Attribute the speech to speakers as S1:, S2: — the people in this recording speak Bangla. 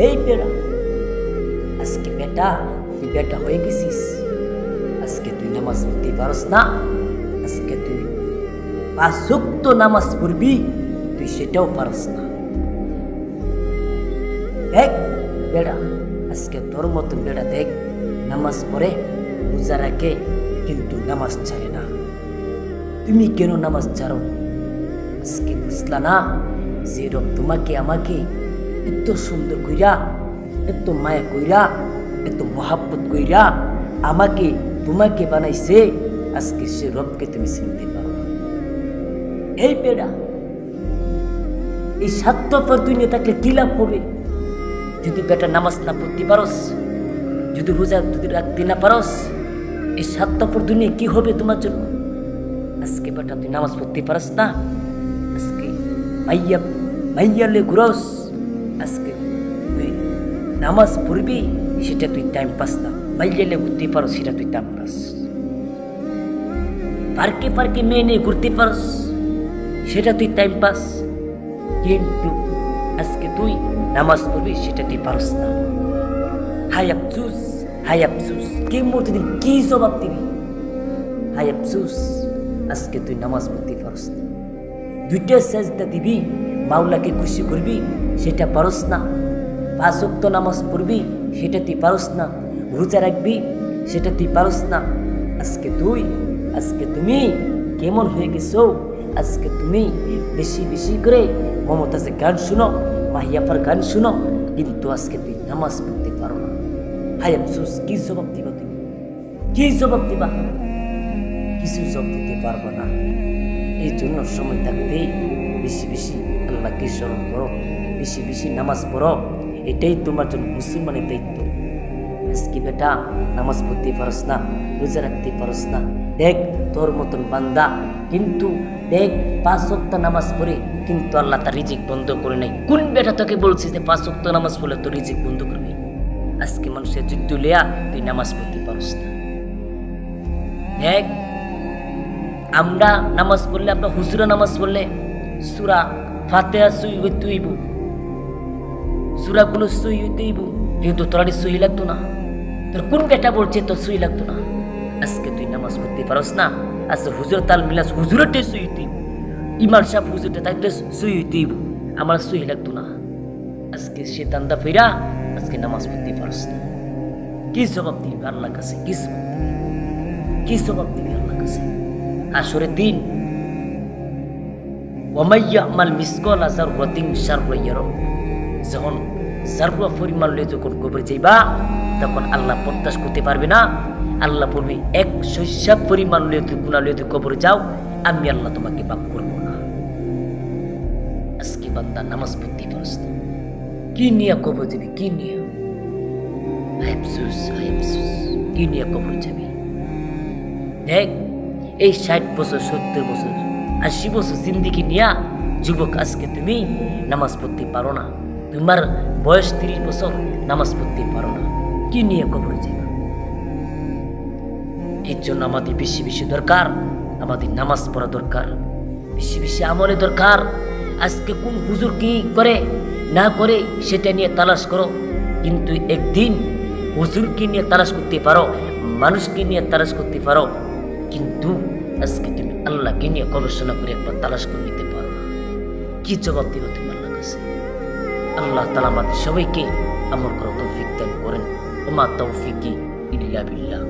S1: এই বেড়া, আজকে বেটা তুই বেটা হয়ে গেছিস। আজকে তুই নামাজ পড়তে পারস না, আজকে তুই 5 ওয়াক্ত নামাজ পড়বি, তুই সেটাও পারস না। দেখ বেড়া, আজকে তোর মতন বেড়া দেখ নামাজ পড়ে, রোজা রাখে, কিন্তু নামাজ ছাড়ে না। তুমি কেন নামাজ ছাড়ো? আজকে বুঝলা না যে রব তোমাকে আমাকে এত সুন্দর কইরা, এত মায়া কইরা, এত মহাব্বত কইরা আমাকে তোমাকে বানাইছে। আজকে সে রবকে তুমি চিনতে পারো না। এই বেড়া, এই স্বার্থপর দুনিয়া থাকলে কি লাভ হবে? যদি বেটা নামাজ না পড়তে পারস, যদি রোজা যদি রাখতে না পারস, এই স্বার্থপর দুনিয়া কি হবে তোমার জন্য? আজকে বেটা তুই নামাজ পড়তে পারস না, আজকে মাইয়ালে ঘুরস, আজকে তুই নামাজ পড়বি সেটা তুই টাইম পাস না, মাইয়ালে ঘুরতে পারো সেটা তুই টাইম পাস, পার্কে পার্কে মেয়ে নিয়ে ঘুরতে পারস সেটা তুই টাইম পাস, কিন্তু আজকে তুই নামাজ পড়বি সেটা তুই পারস না। হাই আফসুস, হাই আফসুস, কে মরতে দিন কি জবাব দিবি? হাই আফসুস, আজকে তুই নামাজ পড়তে পারস না। 2টা সেজদা দিবি, মাওলাকে খুশি করবি সেটা পারস না। 5 ওয়াক্ত নামাজ পড়বি সেটা তুই পারস না। রোজা রাখবি সেটা তুই পারস না। আজকে তুমি কেমন হয়ে গেছো? আজকে তুমি বেশি বেশি করে মমতাজের গান শুনো, মাহিয়াফার গান শুনো, কিন্তু আজকে তুই নামাজ পড়তে পারো না। হাই আফসোস, কি জবাব দিবা তুমি? কি জবাব দিবা? কিছু জবাব দিতে পারবো না। এই জন্য সময় থাকতে বেশি বেশি আল্লাহকে স্মরণ করো, বেশি বেশি নামাজ পড়ো। এটাই তোমার জন্য মুসলমানের দায়িত্ব। আজকে বেটা নামাজ পড়তে পারস না, রোজা রাখতে পারস না। দেখ তোর মতন বান্দা, কিন্তু দেখ 5 ওয়াক্ত নামাজ পড়ে কিন্তু আল্লাহ তার রিজিক বন্ধ করে নাই। কোন বেটা তোকে বলছিস যে 5 ওয়াক্ত নামাজ পড়লে তোর রিজিক বন্ধ করবে? আজকে মানুষের যুদ্ধ লিয়া তুই নামাজ পড়তে পারস না। দেখ আমরা নামাজ পড়লে, আমরা হুজুরা নামাজ পড়লে সূরা ফাতিহা সই হইতে হইব, সূরাগুলো সই হইতে হইব, কিন্তু তোর সই লাগতো না। তোর কোন বেটা বলছে তোর সই লাগতো না? আজকে তুই নামাজ পড়তে পারস না। আজকে হুজুর তাল মিলাস, হুজুরটে সই হইতে হইব, ইমাম সাহেব হুজুরটা তাইতে সই হইতে হইব, আমার সই লাগতো না। আজকে সে দান্দা ফিরা আজকে নামাজ পড়তে পারস না। কি জবাব দিবি আল্লাহর কাছে? কি জবাব দিবি? কি জবাব দিবি আল্লাহর কাছে? হাসরের দিন ওয়ামাইয়া আমাল মিসকালা যাররাতিন শাররান ইয়ারা, যখন যাররা পরিমাণ লয়ে যখন কবরে যাইবা, তখন আল্লাহ প্রত্যাশ করতে পারবে না। আল্লাহ বলবে 1 শস্য পরিমাণ লয়ে তুই গুনাহ লয়ে তুই কবরে যাও, আমি আল্লাহ তোমাকে মাফ করব না। আজকে বান্দা নামাজ পড়তে পারস না, কি নিয়ে কবর যাবি? কি নিয়ে? হায় আফসোস, হায় আফসোস, কি নিয়ে কবর যাবি? দেখ এই 60 বছর, 70 বছর, 80 বছর জিন্দিগি নিয়া যুবক আজকে তুমি নামাজ পড়তে পারো না। তোমার বয়স 30 বছর, নামাজ পড়তে পারো না, কি নিয়ে কবরে যাবে? এর জন্য আমাদের বেশি বেশি দরকার, আমাদের নামাজ পড়া দরকার, বেশি বেশি আমলে দরকার। আজকে কোন হুজুর কি করে না করে সেটা নিয়ে তালাশ করো, কিন্তু একদিন হুজুরকে নিয়ে তালাশ করতে পারো, মানুষকে নিয়ে তালাশ করতে পারো, কিন্তু আজকে তুমি আল্লাহকে নিয়ে গবেষণা করে একবার তালাশ করে নিতে পারো না। কি জবাব দিবে তুমি আল্লাহর কাছে? আল্লাহ তাআলা আমাদের সবাইকে আমল করার তৌফিক দান করেন। ওমা তৌফিকি ইল্লা বিল্লাহ।